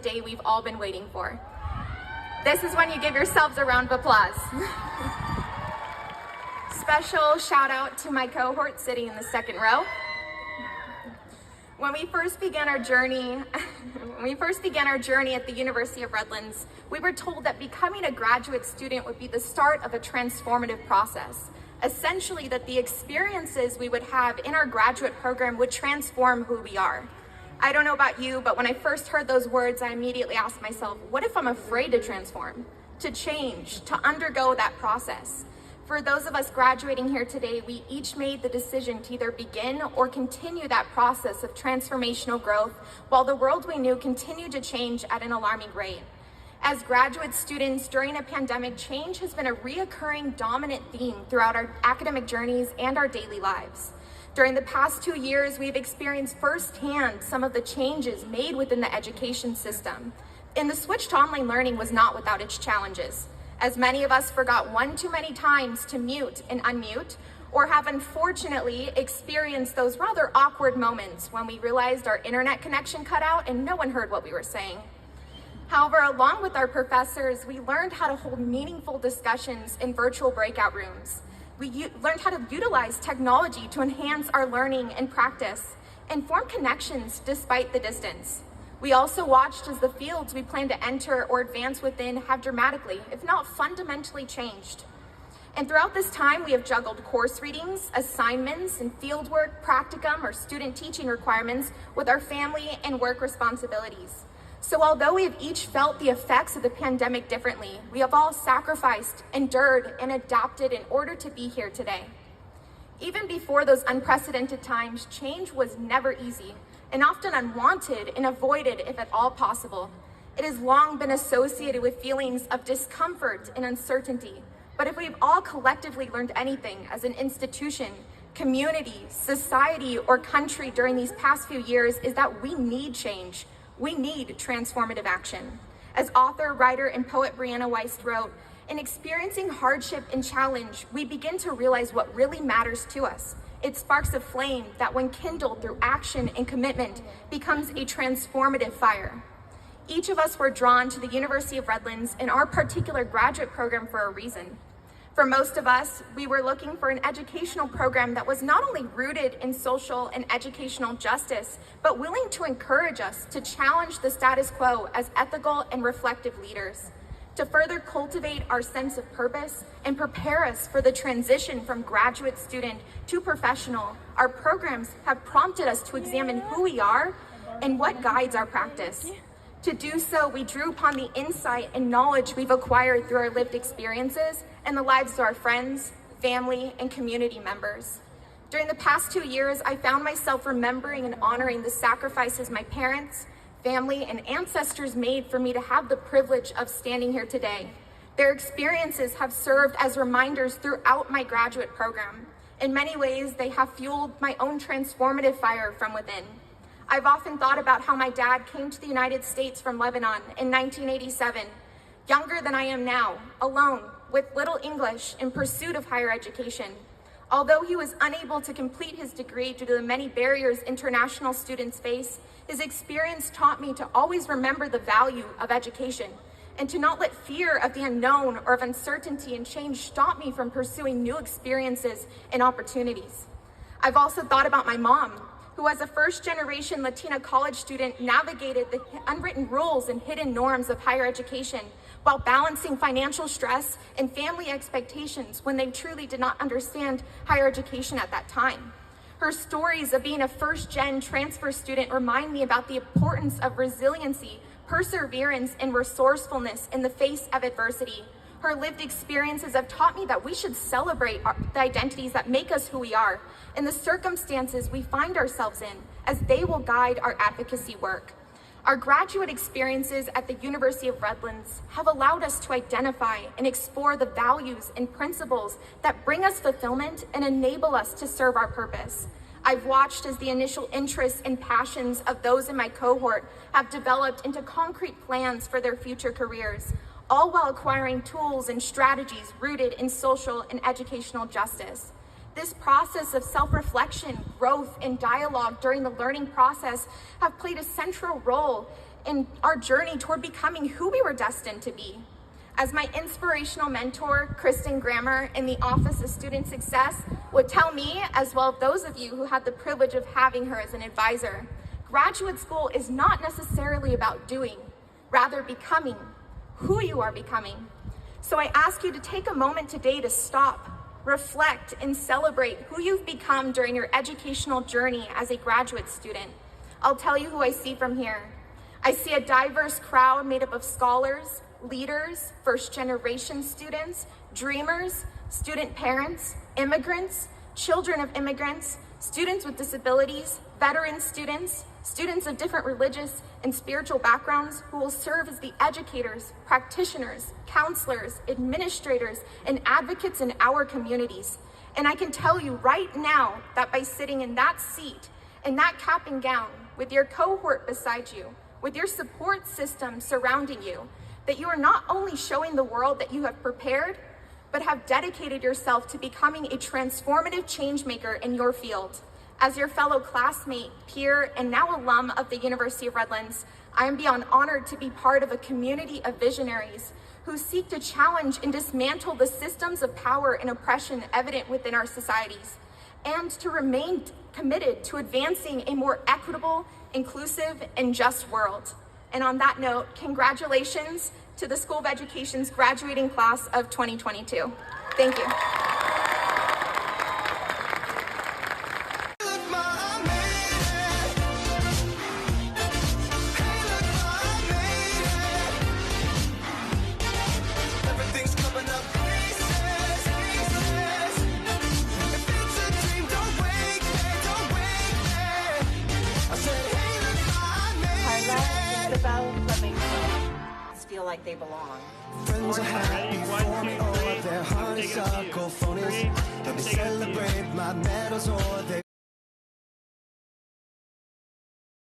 day we've all been waiting for. This is when you give yourselves a round of applause. Special shout out to my cohort sitting in the second row. When we first began our journey at the University of Redlands, we were told that becoming a graduate student would be the start of a transformative process. Essentially, that the experiences we would have in our graduate program would transform who we are. I don't know about you, but when I first heard those words, I immediately asked myself, what if I'm afraid to transform, to change, to undergo that process? For those of us graduating here today, we each made the decision to either begin or continue that process of transformational growth while the world we knew continued to change at an alarming rate. As graduate students during a pandemic, change has been a reoccurring dominant theme throughout our academic journeys and our daily lives. During the past 2 years, we've experienced firsthand some of the changes made within the education system. And the switch to online learning was not without its challenges, as many of us forgot one too many times to mute and unmute, or have unfortunately experienced those rather awkward moments when we realized our internet connection cut out and no one heard what we were saying. However, along with our professors, we learned how to hold meaningful discussions in virtual breakout rooms. We learned how to utilize technology to enhance our learning and practice and form connections despite the distance. We also watched as the fields we plan to enter or advance within have dramatically, if not fundamentally, changed. And throughout this time, we have juggled course readings, assignments, and fieldwork, practicum, or student teaching requirements with our family and work responsibilities. So although we have each felt the effects of the pandemic differently, we have all sacrificed, endured, and adapted in order to be here today. Even before those unprecedented times, change was never easy, and often unwanted and avoided if at all possible. It has long been associated with feelings of discomfort and uncertainty. But if we've all collectively learned anything as an institution, community, society, or country during these past few years, is that we need change. We need transformative action. As author, writer, and poet Brianna Weiss wrote, in experiencing hardship and challenge, we begin to realize what really matters to us. It sparks a flame that, when kindled through action and commitment, becomes a transformative fire. Each of us were drawn to the University of Redlands and our particular graduate program for a reason. For most of us, we were looking for an educational program that was not only rooted in social and educational justice, but willing to encourage us to challenge the status quo as ethical and reflective leaders. To further cultivate our sense of purpose and prepare us for the transition from graduate student to professional, our programs have prompted us to examine who we are and what guides our practice. To do so, we drew upon the insight and knowledge we've acquired through our lived experiences and the lives of our friends, family, and community members. During the past 2 years, I found myself remembering and honoring the sacrifices my parents, family, and ancestors made for me to have the privilege of standing here today. Their experiences have served as reminders throughout my graduate program. In many ways, they have fueled my own transformative fire from within. I've often thought about how my dad came to the United States from Lebanon in 1987, younger than I am now, alone, with little English, in pursuit of higher education. Although he was unable to complete his degree due to the many barriers international students face, his experience taught me to always remember the value of education and to not let fear of the unknown or of uncertainty and change stop me from pursuing new experiences and opportunities. I've also thought about my mom, who as a first-generation Latina college student navigated the unwritten rules and hidden norms of higher education while balancing financial stress and family expectations when they truly did not understand higher education at that time. Her stories of being a first-gen transfer student remind me about the importance of resiliency, perseverance, and resourcefulness in the face of adversity. Her lived experiences have taught me that we should celebrate the identities that make us who we are and the circumstances we find ourselves in, as they will guide our advocacy work. Our graduate experiences at the University of Redlands have allowed us to identify and explore the values and principles that bring us fulfillment and enable us to serve our purpose. I've watched as the initial interests and passions of those in my cohort have developed into concrete plans for their future careers, all while acquiring tools and strategies rooted in social and educational justice. This process of self-reflection, growth, and dialogue during the learning process have played a central role in our journey toward becoming who we were destined to be. As my inspirational mentor, Kristen Grammer, in the Office of Student Success would tell me, as well as those of you who had the privilege of having her as an advisor, graduate school is not necessarily about doing, rather becoming who you are becoming. So I ask you to take a moment today to stop, reflect, and celebrate who you've become during your educational journey as a graduate student. I'll tell you who I see from here. I see a diverse crowd made up of scholars, leaders, first-generation students, dreamers, student parents, immigrants, children of immigrants, students with disabilities, veteran students, students of different religious and spiritual backgrounds who will serve as the educators, practitioners, counselors, administrators, and advocates in our communities. And I can tell you right now that by sitting in that seat, in that cap and gown, with your cohort beside you, with your support system surrounding you, that you are not only showing the world that you have prepared, but have dedicated yourself to becoming a transformative change maker in your field. As your fellow classmate, peer, and now alum of the University of Redlands, I am beyond honored to be part of a community of visionaries who seek to challenge and dismantle the systems of power and oppression evident within our societies, and to remain committed to advancing a more equitable, inclusive, and just world. And on that note, congratulations to the School of Education's graduating class of 2022. Thank you. Feel like they belong. Friends are happy for me, all their hearts are cold phonies. Let me celebrate my medals or